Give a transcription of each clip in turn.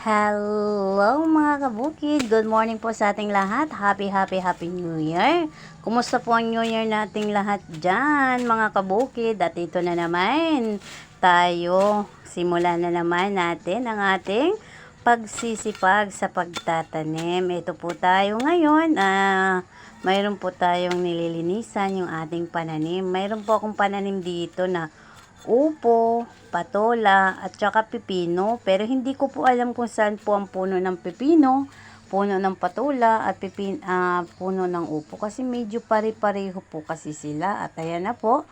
Hello mga kabukid! Good morning po sa ating lahat. Happy New Year! Kumusta po ang New Year nating lahat dyan mga kabukid? At ito na naman tayo. Simulan na naman natin ang ating pagsisipag sa pagtatanim. Ito po tayo ngayon. Mayroon po tayong nililinisan yung ating pananim. Mayroon po akong pananim dito na upo, patola, at saka pipino. Pero hindi ko po alam kung saan po ang puno ng pipino, puno ng patola, at puno ng upo. Kasi medyo pare-pareho po kasi sila. At ayan na po,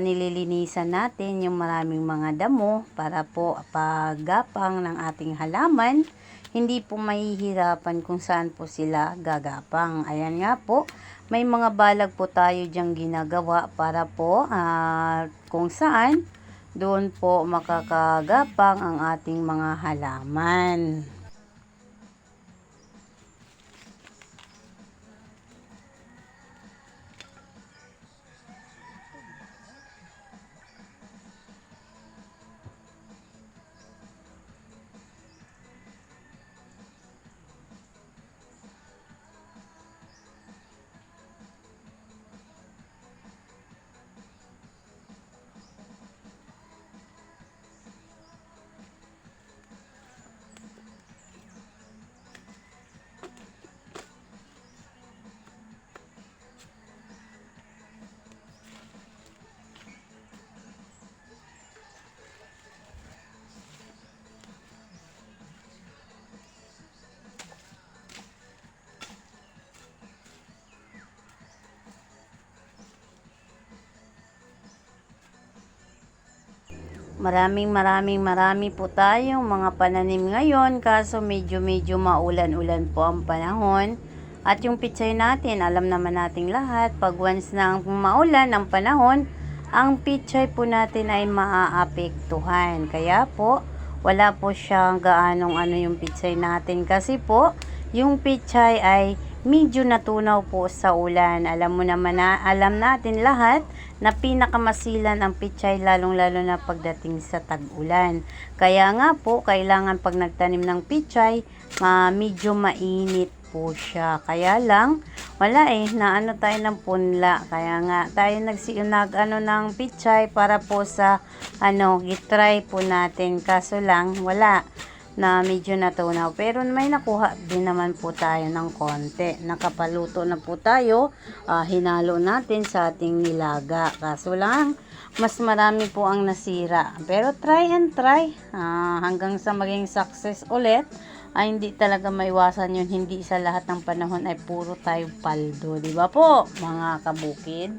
nililinisan natin yung maraming mga damo para po paggapang ng ating halaman. Hindi po mahihirapan kung saan po sila gagapang. Ayan nga po. May mga balag po tayo diyang ginagawa para po kung saan doon po makakagapang ang ating mga halaman. Marami po tayong mga pananim ngayon, kaso medyo maulan-ulan po ang panahon. At yung pichay natin, alam naman nating lahat, pag once na maulan ang panahon, ang pichay po natin ay maaapektuhan. Kaya po, wala po siyang gaanong yung pichay natin kasi po, yung pichay ay medyo natunaw po sa ulan. Alam natin lahat na pinakamasilan ang pichay lalong-lalo na pagdating sa tag-ulan. Kaya nga po, kailangan pag nagtanim ng pichay, medyo mainit po siya. Kaya lang, wala naano tayo ng punla. Kaya nga, tayo ng pichay para po sa, itry po natin. Kaso lang, wala na medyo natunaw. Pero may nakuha din naman po tayo ng konti. Nakapaluto na po tayo. Hinalo natin sa ating nilaga. Kaso lang, mas marami po ang nasira. Pero try and try. Hanggang sa maging success ulit, ay hindi talaga maiwasan yun. Hindi sa lahat ng panahon ay puro tayo paldo. Diba po, mga kabukid?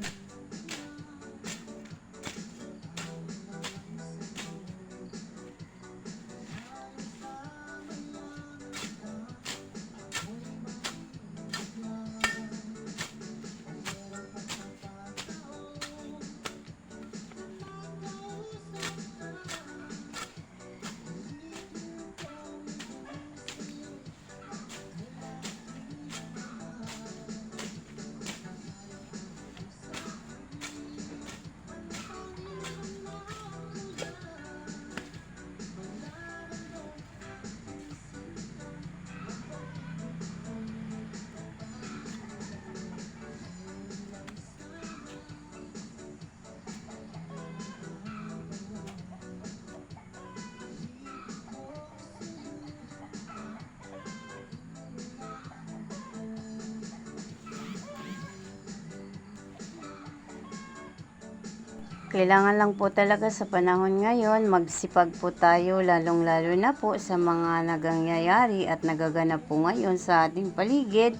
Kailangan lang po talaga sa panahon ngayon, magsipag po tayo, lalong-lalo na po sa mga nagangyayari at nagaganap po ngayon sa ating paligid.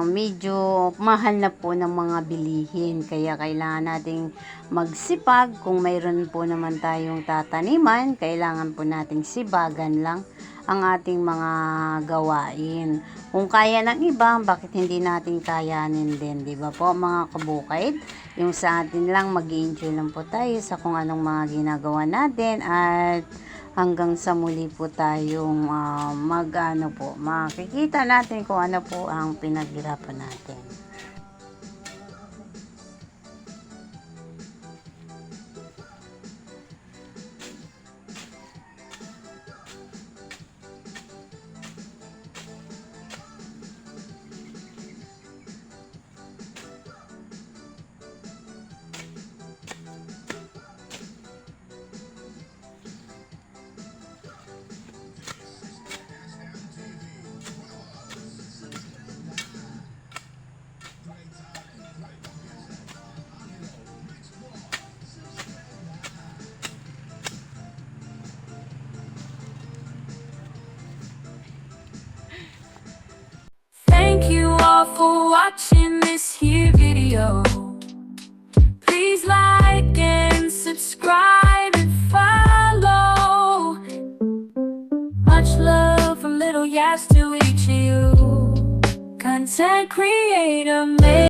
Medyo mahal na po ng mga bilihin. Kaya kailangan nating magsipag. Kung mayroon po naman tayong tataniman, kailangan po nating sibagan lang ang ating mga gawain. Kung kaya ng iba, bakit hindi natin kayanin din, di ba po mga kabukid? Yung sa atin lang, mag-enjoy lang po tayo sa kung anong mga ginagawa natin at hanggang sa muli po tayong makikita natin kung ano po ang pinaghirapan natin.